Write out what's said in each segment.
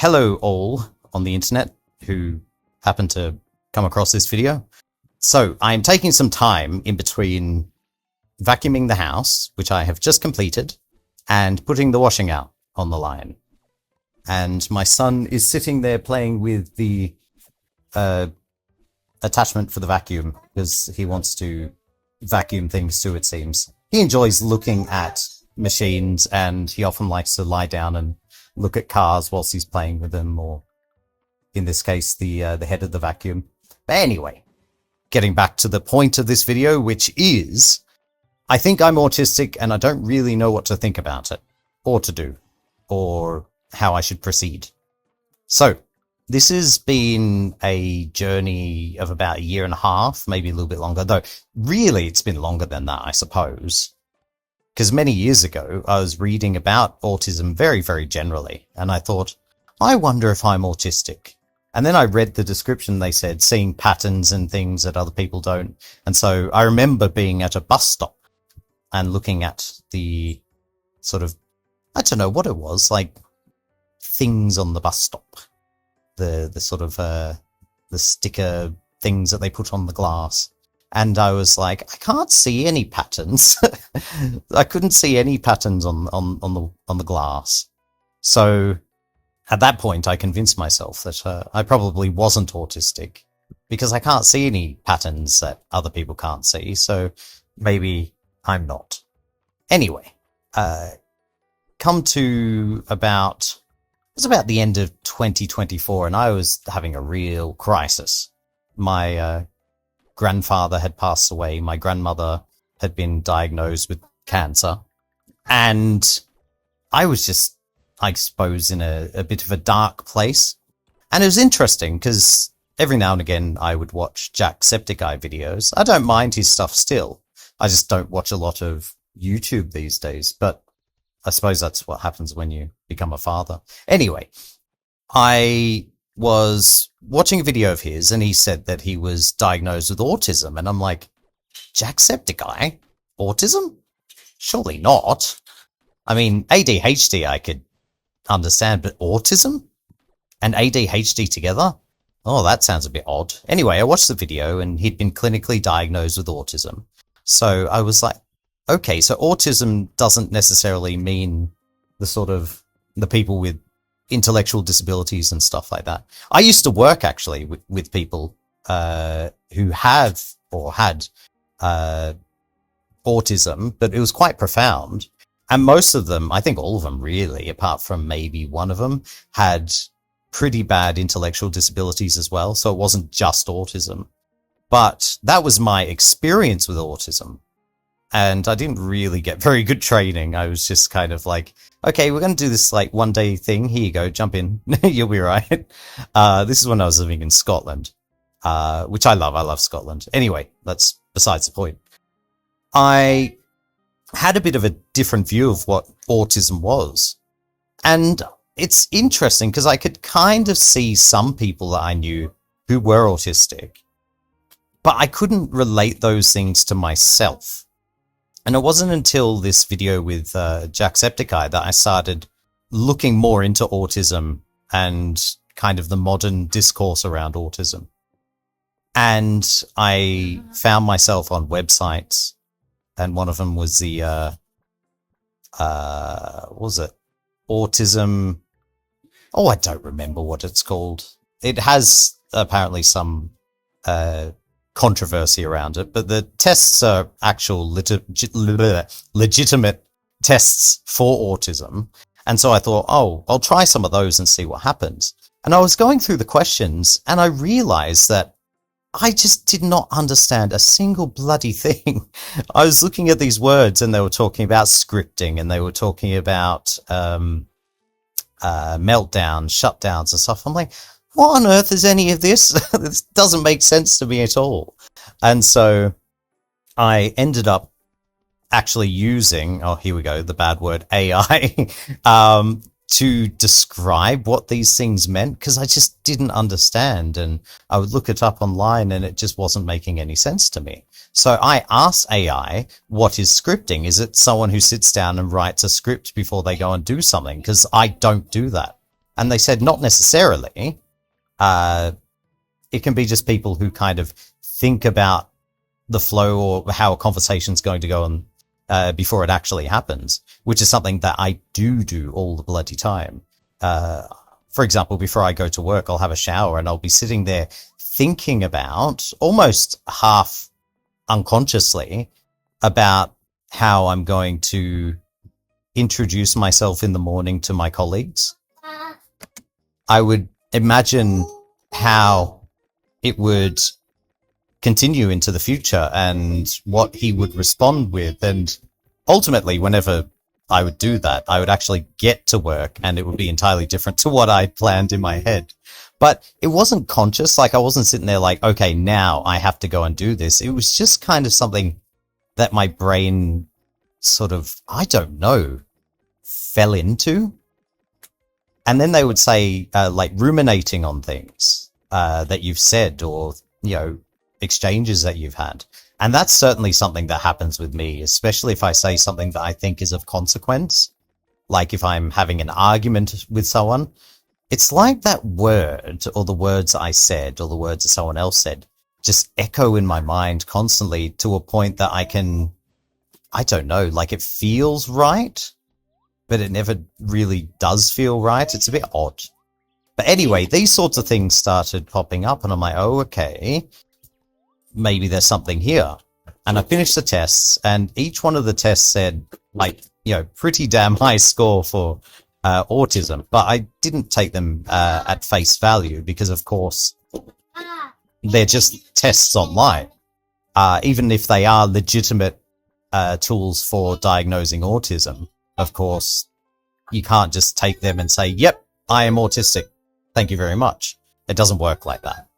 hello all on the internet who happen to come across this video. So I'm taking some time in between vacuuming the house, which I have just completed, and putting the washing out on the line. And my son is sitting there playing with the attachment for the vacuum because he wants to vacuum things too, it seems. He enjoys looking at machines, and he often likes to lie down and look at cars whilst he's playing with them, or in this case, the head of the vacuum. But anyway, getting back to the point of this video, which is, I think I'm autistic and I don't really know what to think about it, or to do, or how I should proceed. So, this has been a journey of about a year and a half, maybe a little bit longer, though really it's been longer than that, I suppose. Because many years ago, I was reading about autism very, very generally, and I thought, I wonder if I'm autistic. And then I read the description, they said, seeing patterns and things that other people don't. And so I remember being at a bus stop and looking at the sort of, I don't know what it was, like things on the bus stop. The sort of, the sticker things that they put on the glass. And I was like, I can't see any patterns. I couldn't see any patterns on the glass. So at that point, I convinced myself that I probably wasn't autistic because I can't see any patterns that other people can't see. So maybe I'm not. Anyway, come to about, it was about the end of 2024, and I was having a real crisis. My grandfather had passed away. My grandmother had been diagnosed with cancer. And I was just, I suppose, in a bit of a dark place. And it was interesting because every now and again I would watch Jacksepticeye videos. I don't mind his stuff still. I just don't watch a lot of YouTube these days. But I suppose that's what happens when you become a father. Anyway, I was watching a video of his and he said that he was diagnosed with autism. And I'm like, Jacksepticeye? Autism? Surely not. I mean, ADHD I could understand, but autism? And ADHD together? Oh, that sounds a bit odd. Anyway, I watched the video and he'd been clinically diagnosed with autism. So I was like, okay, so autism doesn't necessarily mean the sort of, the people with intellectual disabilities and stuff like that. I used to work actually with people who have or had autism, but it was quite profound. And most of them, I think all of them really, apart from maybe one of them, had pretty bad intellectual disabilities as well. So it wasn't just autism. But that was my experience with autism. And I didn't really get very good training. I was just kind of like, okay, we're going to do this like one day thing. Here you go, jump in. You'll be right. This is when I was living in Scotland, which I love. I love Scotland. Anyway, that's besides the point. I had a bit of a different view of what autism was. And it's interesting because I could kind of see some people that I knew who were autistic, but I couldn't relate those things to myself. And it wasn't until this video with Jacksepticeye that I started looking more into autism and kind of the modern discourse around autism. And I found myself on websites, and one of them was the, what was it? Autism. Oh, I don't remember what it's called. It has apparently some controversy around it, but the tests are actual legitimate tests for autism. And so I thought, oh, I'll try some of those and see what happens. And I was going through the questions and I realized that I just did not understand a single bloody thing. I was looking at these words and they were talking about scripting and they were talking about meltdowns, shutdowns and stuff. I'm like, what on earth is any of this? This doesn't make sense to me at all. And so I ended up actually using, oh, here we go, the bad word, AI, to describe what these things meant, because I just didn't understand. And I would look it up online and it just wasn't making any sense to me. So I asked AI, what is scripting? Is it someone who sits down and writes a script before they go and do something? Because I don't do that. And they said not necessarily. It can be just people who kind of think about the flow or how a conversation's going to go on before it actually happens, which is something that I do all the bloody time. For example, before I go to work, I'll have a shower and I'll be sitting there thinking about, almost half unconsciously, about how I'm going to introduce myself in the morning to my colleagues. I would imagine how it would continue into the future and what he would respond with. And ultimately, whenever I would do that, I would actually get to work and it would be entirely different to what I planned in my head. But it wasn't conscious. Like, I wasn't sitting there like, okay, now I have to go and do this. It was just kind of something that my brain sort of, I don't know, fell into. And then they would say, like, ruminating on things that you've said, or, you know, exchanges that you've had. And that's certainly something that happens with me, especially if I say something that I think is of consequence. Like if I'm having an argument with someone, it's like that word or the words I said or the words that someone else said just echo in my mind constantly to a point that I don't know, like it feels right, but it never really does feel right. It's a bit odd. But anyway, these sorts of things started popping up and I'm like, oh, okay, maybe there's something here. And I finished the tests and each one of the tests said, like, you know, pretty damn high score for autism. But I didn't take them at face value because, of course, they're just tests online. Even if they are legitimate tools for diagnosing autism, of course, you can't just take them and say, yep, I am autistic. Thank you very much. It doesn't work like that.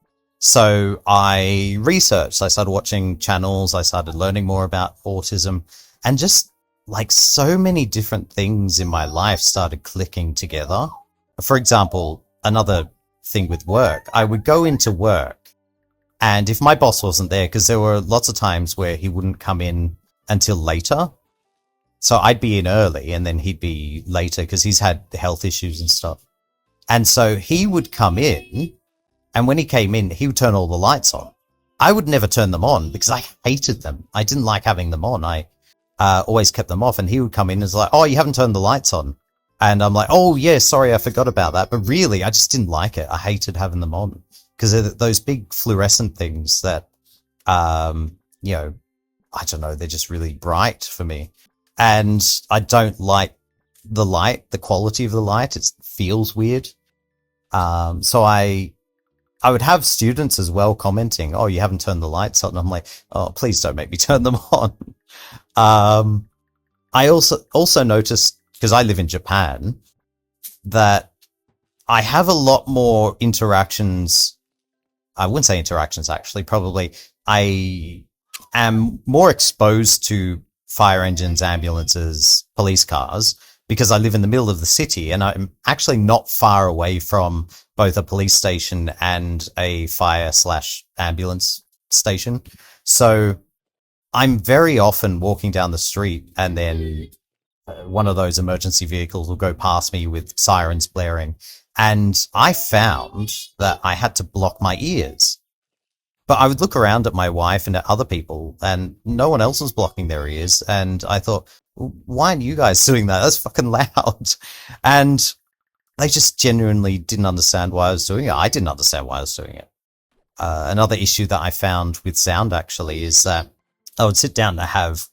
So I researched, I started watching channels, I started learning more about autism, and just like so many different things in my life started clicking together. For example, another thing with work, I would go into work and if my boss wasn't there, because there were lots of times where he wouldn't come in until later. So I'd be in early and then he'd be later because he's had health issues and stuff. And so he would come in, and when he came in, he would turn all the lights on. I would never turn them on because I hated them. I didn't like having them on. I always kept them off, and he would come in and was like, oh, you haven't turned the lights on. And I'm like, oh, yeah, sorry, I forgot about that. But really, I just didn't like it. I hated having them on because they're those big fluorescent things that, you know, I don't know, they're just really bright for me. And I don't like the light, the quality of the light. It feels weird. So I would have students as well commenting, oh, you haven't turned the lights on. And I'm like, oh, please don't make me turn them on. I also noticed, because I live in Japan, that I have a lot more interactions. I wouldn't say interactions, actually, probably. I am more exposed to fire engines, ambulances, police cars, because I live in the middle of the city and I'm actually not far away from both a police station and a fire/ambulance station. So I'm very often walking down the street and then one of those emergency vehicles will go past me with sirens blaring. And I found that I had to block my ears. But I would look around at my wife and at other people and no one else was blocking their ears. And I thought, why aren't you guys doing that? That's fucking loud. And they just genuinely didn't understand why I was doing it. I didn't understand why I was doing it. Another issue that I found with sound actually is that I would sit down to have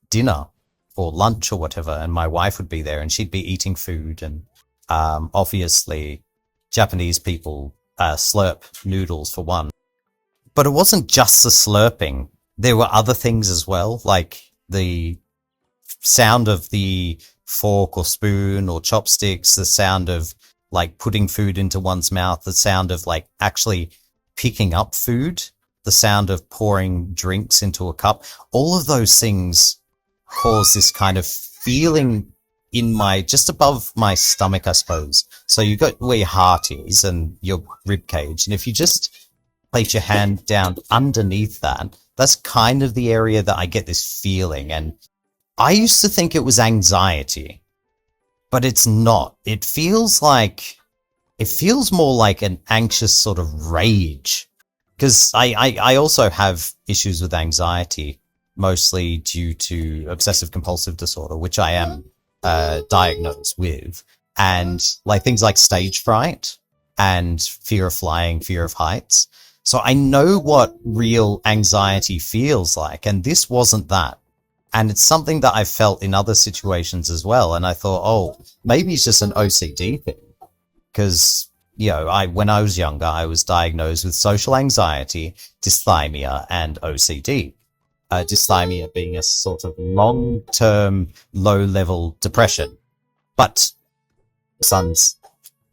dinner or lunch or whatever, and my wife would be there and she'd be eating food. And obviously Japanese people slurp noodles for one. But it wasn't just the slurping. There were other things as well, like the sound of the fork or spoon or chopsticks, the sound of like putting food into one's mouth, the sound of like actually picking up food, the sound of pouring drinks into a cup. All of those things cause this kind of feeling in my, just above my stomach, I suppose. So you got where your heart is and your rib cage. And if you just place your hand down underneath that, that's kind of the area that I get this feeling. And I used to think it was anxiety, but it's not. It feels like it feels more like an anxious sort of rage. Because I also have issues with anxiety, mostly due to obsessive compulsive disorder, which I am diagnosed with. And like things like stage fright and fear of flying, fear of heights. So I know what real anxiety feels like. And this wasn't that. And it's something that I've felt in other situations as well. And I thought, oh, maybe it's just an OCD thing. Because, you know, when I was younger, I was diagnosed with social anxiety, dysthymia, and OCD. Dysthymia being a sort of long-term, low-level depression. But son's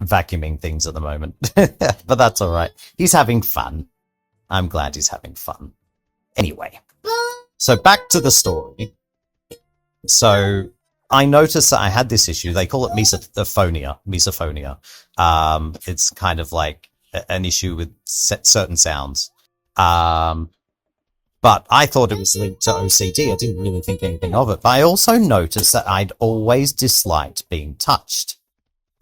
vacuuming things at the moment. But that's all right. He's having fun. I'm glad he's having fun. Anyway, so back to the story. So I noticed that I had this issue. They call it misophonia. It's kind of like an issue with certain sounds. But I thought it was linked to OCD. I didn't really think anything of it. But I also noticed that I'd always disliked being touched.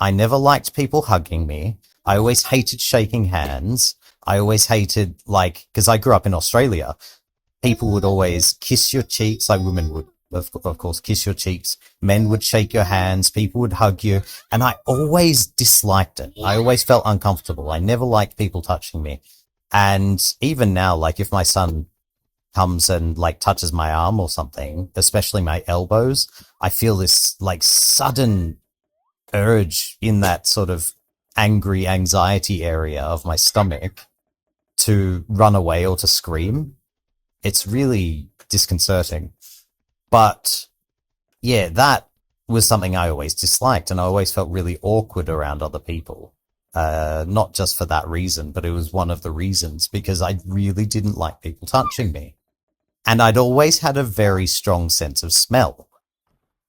I never liked people hugging me. I always hated shaking hands. I always hated, like, because I grew up in Australia, people would always kiss your cheeks, like women would, of course, kiss your cheeks. Men would shake your hands. People would hug you. And I always disliked it. I always felt uncomfortable. I never liked people touching me. And even now, like, if my son comes and, like, touches my arm or something, especially my elbows, I feel this, like, sudden urge in that sort of angry anxiety area of my stomach to run away or to scream. It's really disconcerting. But yeah, that was something I always disliked, and I always felt really awkward around other people. Not just for that reason, but it was one of the reasons, because I really didn't like people touching me. And I'd always had a very strong sense of smell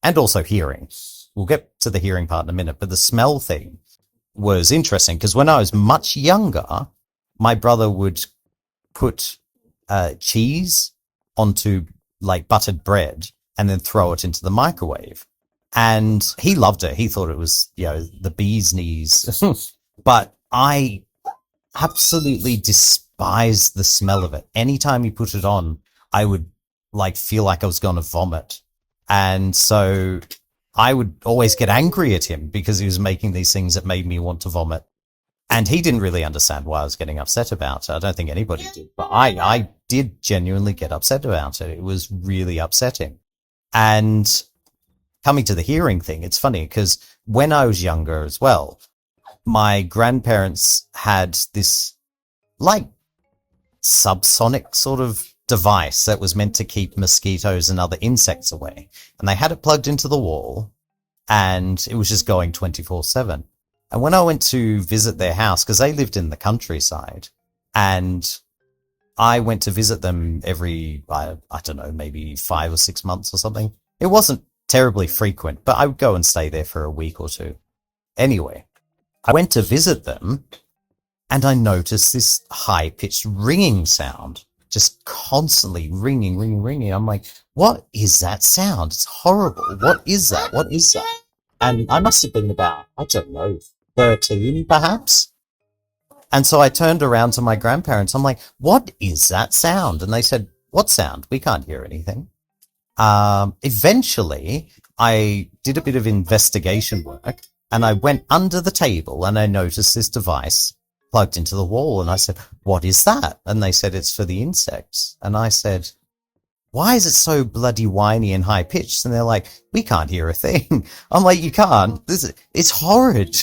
and also hearing. We'll get to the hearing part in a minute, but the smell thing was interesting because when I was much younger, my brother would put cheese onto, like, buttered bread and then throw it into the microwave. And he loved it. He thought it was, you know, the bee's knees. But I absolutely despised the smell of it. Anytime he put it on, I would, like, feel like I was going to vomit. And so I would always get angry at him because he was making these things that made me want to vomit. And he didn't really understand why I was getting upset about it. I don't think anybody did. But I did genuinely get upset about it. It was really upsetting. And coming to the hearing thing, it's funny because when I was younger as well, my grandparents had this, like, subsonic sort of device that was meant to keep mosquitoes and other insects away. And they had it plugged into the wall and it was just going 24/7. And when I went to visit their house, because they lived in the countryside, and I went to visit them every, I don't know, maybe 5 or 6 months or something. It wasn't terribly frequent, but I would go and stay there for a week or two. Anyway, I went to visit them and I noticed this high-pitched ringing sound, just constantly ringing. I'm like, what is that sound? It's horrible. What is that? What is that? And I must have been about, I don't know, 13 perhaps. And so I turned around to my grandparents. I'm like, what is that sound? And they said, what sound? We can't hear anything. Eventually, I did a bit of investigation work and I went under the table and I noticed this device plugged into the wall. And I said, what is that? And they said, it's for the insects. And I said, why is it so bloody whiny and high pitched? And they're like, we can't hear a thing. I'm like, you can't. It's horrid.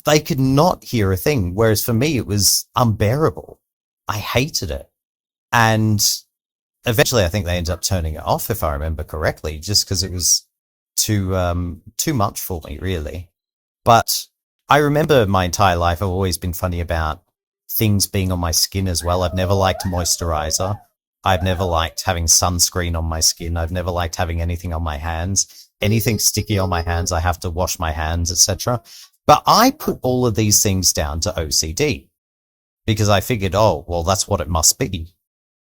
They could not hear a thing. Whereas for me, it was unbearable. I hated it. And eventually I think they ended up turning it off, if I remember correctly, just because it was too much for me, really. But I remember my entire life, I've always been funny about things being on my skin as well. I've never liked moisturizer. I've never liked having sunscreen on my skin. I've never liked having anything on my hands. Anything sticky on my hands, I have to wash my hands, etc. But I put all of these things down to OCD because I figured, oh, well, that's what it must be.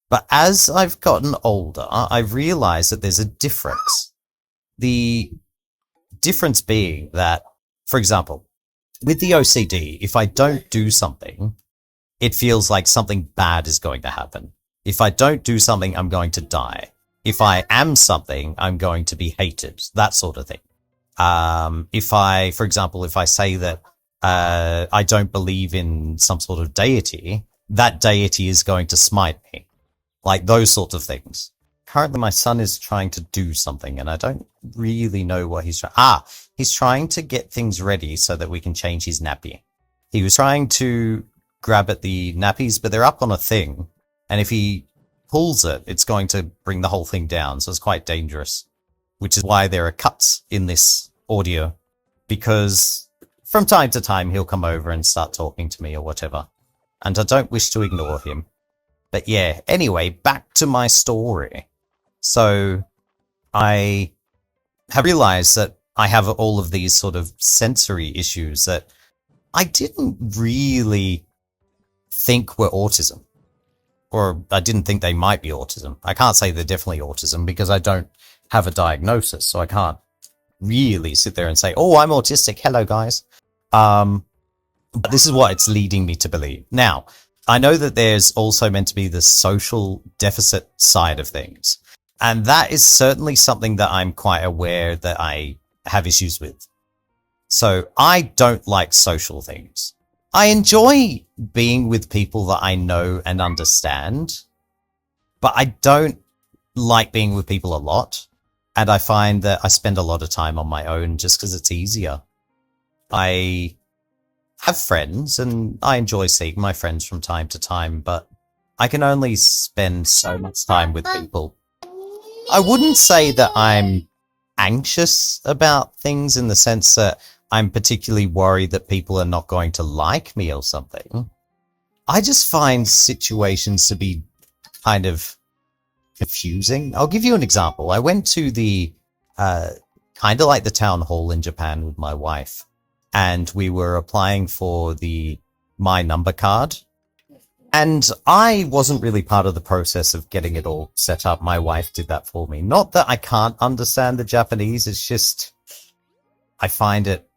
But as I've gotten older, I've realized that there's a difference. The difference being that, for example, with the OCD, if I don't do something, it feels like something bad is going to happen. If I don't do something, I'm going to die. If I am something, I'm going to be hated. That sort of thing. For example, if I say that I don't believe in some sort of deity, that deity is going to smite me. Like those sorts of things. Currently, my son is trying to do something, and I don't really know what he's trying. He's trying to get things ready so that we can change his nappy. He was trying to grab at the nappies, but they're up on a thing, and if he pulls it, it's going to bring the whole thing down, so it's quite dangerous. Which is why there are cuts in this audio, because from time to time he'll come over and start talking to me or whatever, and I don't wish to ignore him. But yeah, anyway, back to my story. So I have realized that I have all of these sort of sensory issues that I didn't really think were autism. Or I didn't think they might be autism. I can't say they're definitely autism because I don't have a diagnosis, so I can't really sit there and say, oh, I'm autistic. Hello, guys. But this is what it's leading me to believe. Now, I know that there's also meant to be the social deficit side of things. And that is certainly something that I'm quite aware that I have issues with. So I don't like social things. I enjoy being with people that I know and understand, but I don't like being with people a lot. And I find that I spend a lot of time on my own just because it's easier. I have friends and I enjoy seeing my friends from time to time, but I can only spend so much time with people. I wouldn't say that I'm anxious about things in the sense that I'm particularly worried that people are not going to like me or something. I just find situations to be kind of confusing. I'll give you an example. I went to the kind of like the town hall in Japan with my wife, and we were applying for the My Number card. And I wasn't really part of the process of getting it all set up. My wife did that for me. Not that I can't understand the Japanese, it's just I find it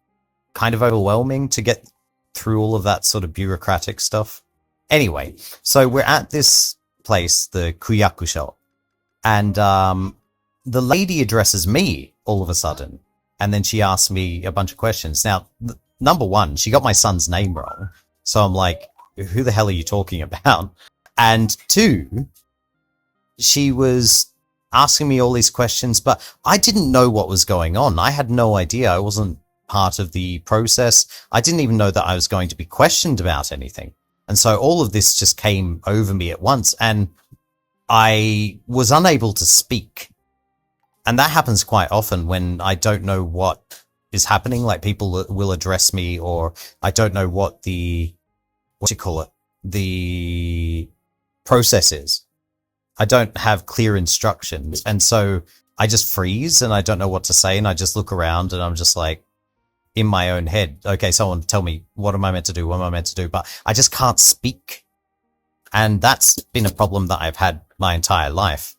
kind of overwhelming to get through all of that sort of bureaucratic stuff. Anyway, so we're at this place, the Kuyakusho, and the lady addresses me all of a sudden, and then she asks me a bunch of questions. Now, number one, she got my son's name wrong, so I'm like, who the hell are you talking about? And two, she was asking me all these questions, but I didn't know what was going on. I had no idea. I wasn't part of the process. I didn't even know that I was going to be questioned about anything. And so all of this just came over me at once, and I was unable to speak. And that happens quite often when I don't know what is happening. Like people will address me, or I don't know what the process is. I don't have clear instructions. And so I just freeze and I don't know what to say. And I just look around and I'm just like in my own head. Okay, someone tell me, what am I meant to do? What am I meant to do? But I just can't speak. And that's been a problem that I've had my entire life.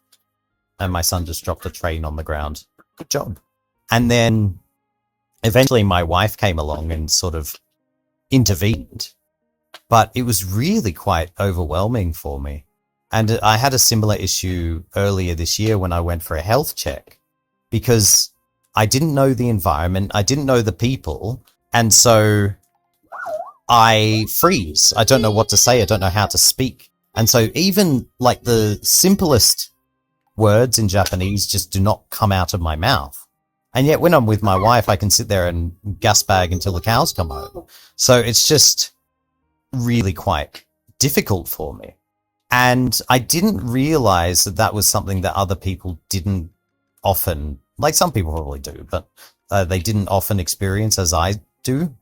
And my son just dropped a train on the ground. Good job. And then eventually my wife came along and sort of intervened. But it was really quite overwhelming for me. And I had a similar issue earlier this year when I went for a health check, because I didn't know the environment, I didn't know the people, and so I freeze. I don't know what to say, I don't know how to speak. And so even like the simplest words in Japanese just do not come out of my mouth. And yet when I'm with my wife, I can sit there and gas bag until the cows come home. So it's just really quite difficult for me. And I didn't realize that that was something that other people didn't often, like some people probably do, but they didn't often experience as I do.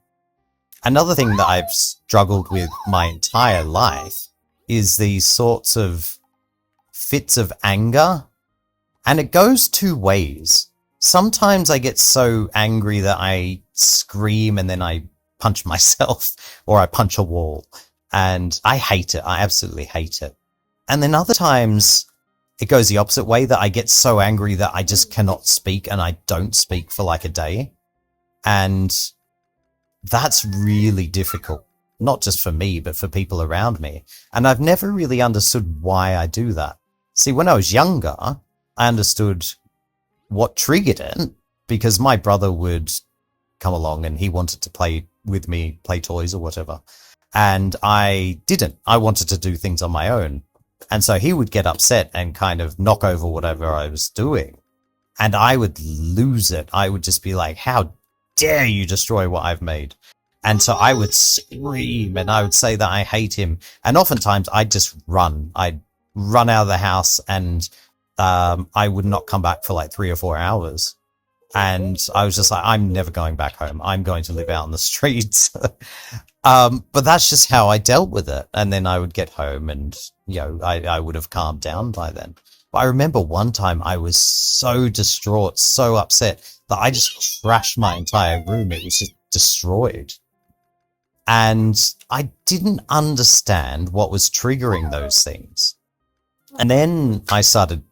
Another thing that I've struggled with my entire life is these sorts of fits of anger. And it goes two ways. Sometimes I get so angry that I scream and then I punch myself or I punch a wall. And I hate it. I absolutely hate it. And then other times it goes the opposite way, that I get so angry that I just cannot speak and I don't speak for like a day. And that's really difficult, not just for me, but for people around me. And I've never really understood why I do that. See, when I was younger, I understood what triggered it, because my brother would come along and he wanted to play with me, play toys or whatever. And I didn't. I wanted to do things on my own. And so he would get upset and kind of knock over whatever I was doing. And I would lose it. I would just be like, how dare you destroy what I've made? And so I would scream and I would say that I hate him. And oftentimes I'd just run. I'd run out of the house and I would not come back for like 3 or 4 hours. And I was just like, I'm never going back home. I'm going to live out in the streets. But that's just how I dealt with it. And then I would get home and, I would have calmed down by then. But I remember one time I was so distraught, so upset that I just trashed my entire room. It was just destroyed. And I didn't understand what was triggering those things. And then I started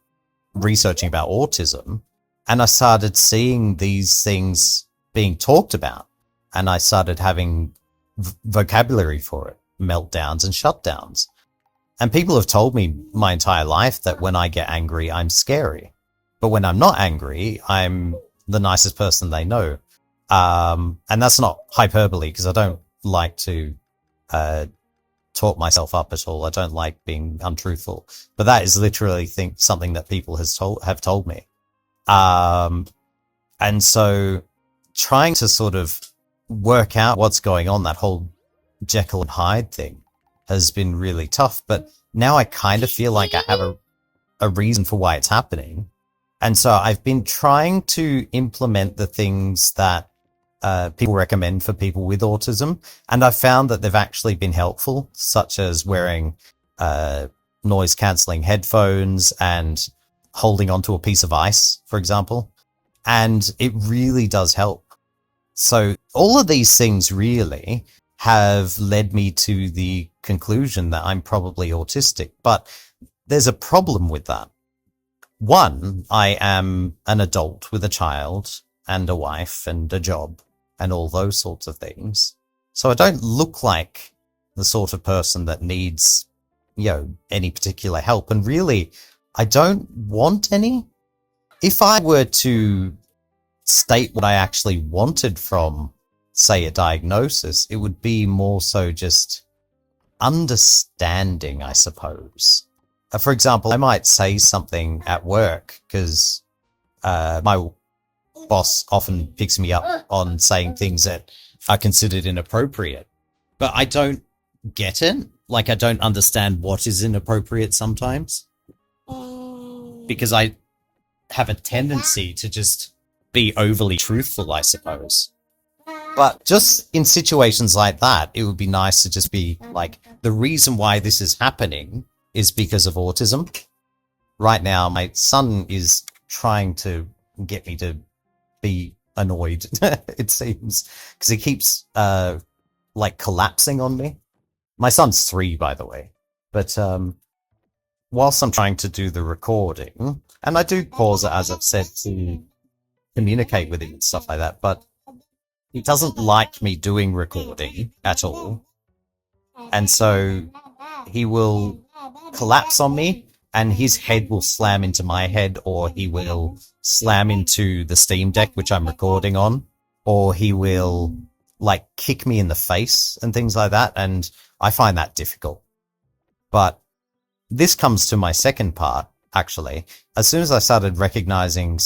researching about autism and I started seeing these things being talked about. And I started having vocabulary for it, meltdowns and shutdowns. And people have told me my entire life that when I get angry, I'm scary. But when I'm not angry, I'm the nicest person they know. And that's not hyperbole, because I don't like to talk myself up at all. I don't like being untruthful. But that is literally something that people have told me. And so trying to sort of work out what's going on, that whole Jekyll and Hyde thing, has been really tough. But now I kind of feel like I have a reason for why it's happening. And so I've been trying to implement the things that people recommend for people with autism. And I've found that they've actually been helpful, such as wearing noise cancelling headphones and holding onto a piece of ice, for example. And it really does help. So all of these things really have led me to the conclusion that I'm probably autistic. But there's a problem with that. One, I am an adult with a child and a wife and a job and all those sorts of things. So I don't look like the sort of person that needs, any particular help. And really, I don't want any. If I were to state what I actually wanted from, say, a diagnosis, it would be more so just understanding, I suppose. For example, I might say something at work because my boss often picks me up on saying things that are considered inappropriate, but I don't get it. Like, I don't understand what is inappropriate sometimes, because I have a tendency to just be overly truthful, I suppose. But just in situations like that, it would be nice to just be like, the reason why this is happening is because of autism. Right now, my son is trying to get me to be annoyed, it seems, because he keeps collapsing on me. My son's 3, by the way. But whilst I'm trying to do the recording, and I do pause it, as I've said, to communicate with him and stuff like that, but he doesn't like me doing recording at all. And so he will collapse on me and his head will slam into my head, or he will slam into the Steam Deck, which I'm recording on, or he will kick me in the face and things like that. And I find that difficult. But this comes to my second part, actually. As soon as I started recognizing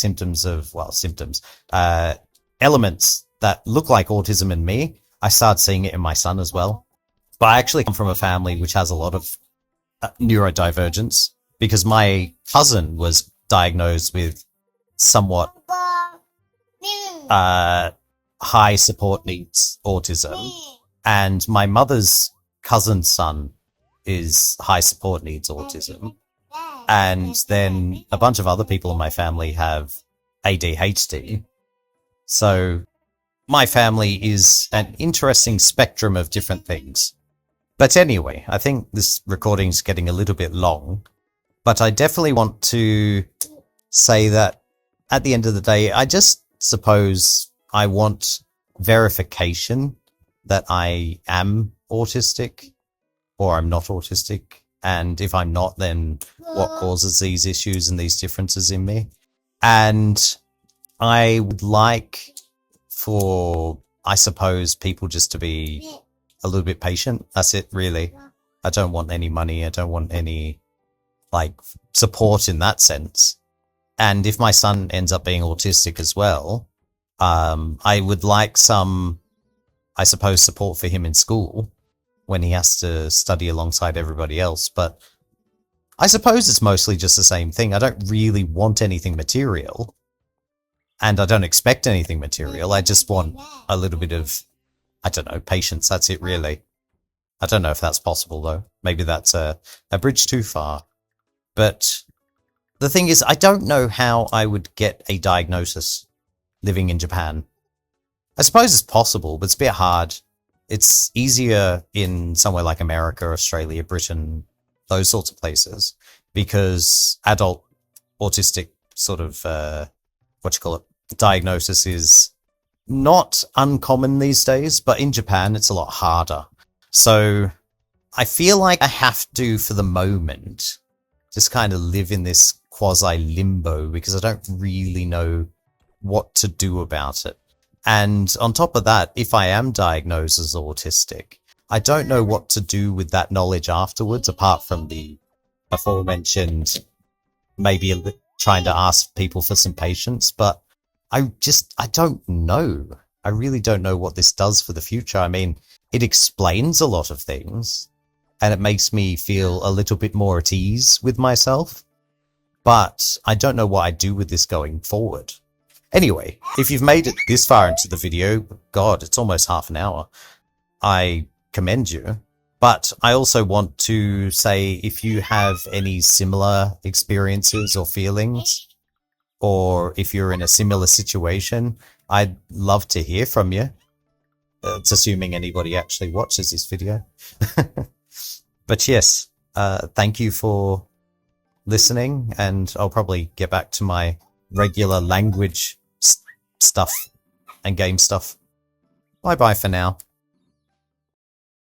elements that look like autism in me, I started seeing it in my son as well. But I actually come from a family which has a lot of neurodivergence, because my cousin was diagnosed with somewhat high support needs autism, and my mother's cousin's son is high support needs autism, and then a bunch of other people in my family have ADHD. So my family is an interesting spectrum of different things. But anyway, I think this recording's getting a little bit long, but I definitely want to say that at the end of the day, I just suppose I want verification that I am autistic or I'm not autistic. And if I'm not, then what causes these issues and these differences in me? And I would like for, I suppose, people just to be a little bit patient. That's it, really. I don't want any money. I don't want any, like, support in that sense. And if my son ends up being autistic as well, I would like some, I suppose, support for him in school when he has to study alongside everybody else. But I suppose it's mostly just the same thing. I don't really want anything material, and I don't expect anything material. I just want a little bit of, I don't know, patience. That's it, really. I don't know if that's possible, though. Maybe that's a bridge too far. But the thing is, I don't know how I would get a diagnosis living in Japan. I suppose it's possible, but it's a bit hard. It's easier in somewhere like America, Australia, Britain, those sorts of places, because adult autistic sort of, diagnosis is not uncommon these days, but in Japan it's a lot harder. So I feel like I have to, for the moment, just kind of live in this quasi-limbo, because I don't really know what to do about it. And on top of that, if I am diagnosed as autistic, I don't know what to do with that knowledge afterwards, apart from the aforementioned, maybe trying to ask people for some patience. But I don't know. I really don't know what this does for the future. I mean, it explains a lot of things, and it makes me feel a little bit more at ease with myself. But I don't know what I do with this going forward. Anyway, if you've made it this far into the video, God, it's almost half an hour, I commend you. But I also want to say, if you have any similar experiences or feelings, or if you're in a similar situation, I'd love to hear from you. It's assuming anybody actually watches this video. But yes, thank you for listening, and I'll probably get back to my regular language stuff and game stuff. Bye bye for now.